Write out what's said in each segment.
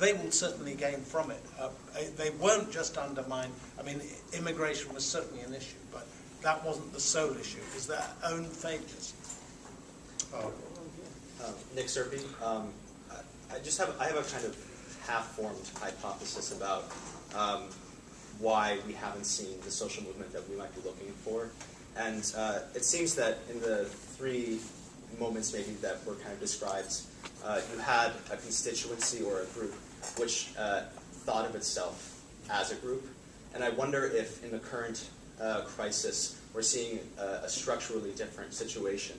they will certainly gain from it. They won't just undermine. I mean, immigration was certainly an issue, but that wasn't the sole issue. It was their own failures. Nick Serpy. I have a kind of half-formed hypothesis about why we haven't seen the social movement that we might be looking for. And it seems that in the three moments maybe that were kind of described, you had a constituency or a group which thought of itself as a group. And I wonder if in the current crisis we're seeing a structurally different situation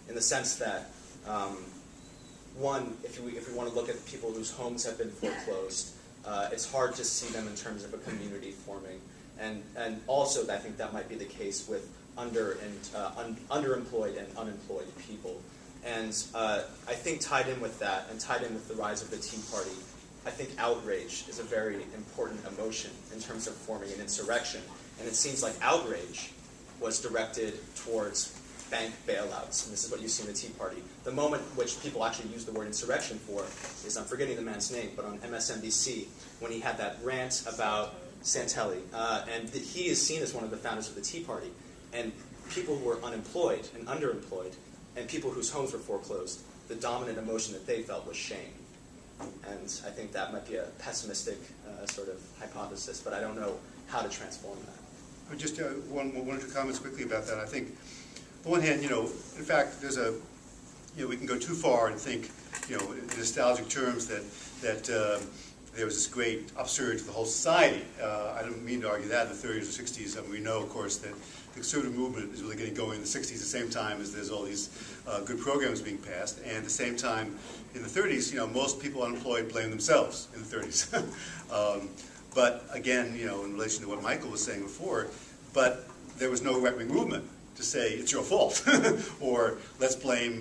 in the sense that, one, if we want to look at people whose homes have been foreclosed, it's hard to see them in terms of a community forming. And also, I think that might be the case with underemployed and unemployed people. And I think tied in with that, and tied in with the rise of the Tea Party, I think outrage is a very important emotion in terms of forming an insurrection. And it seems like outrage was directed towards bank bailouts, and this is what you see in the Tea Party. The moment which people actually use the word insurrection for is, I'm forgetting the man's name, but on MSNBC, when he had that rant about Santelli, and he is seen as one of the founders of the Tea Party, and people who were unemployed and underemployed, and people whose homes were foreclosed, the dominant emotion that they felt was shame. And I think that might be a pessimistic sort of hypothesis, but I don't know how to transform that. Just one or two comments quickly about that. I think, on one hand, in fact, there's we can go too far and think, in nostalgic terms that there was this great upsurge of the whole society. I don't mean to argue that in the 30s or 60s. I mean, we know, of course, that the conservative movement is really getting going in the 60s at the same time as there's all these good programs being passed. And at the same time, in the 30s, most people unemployed blame themselves in the 30s. But again, in relation to what Michael was saying before, but there was no right-wing movement to say it's your fault or let's blame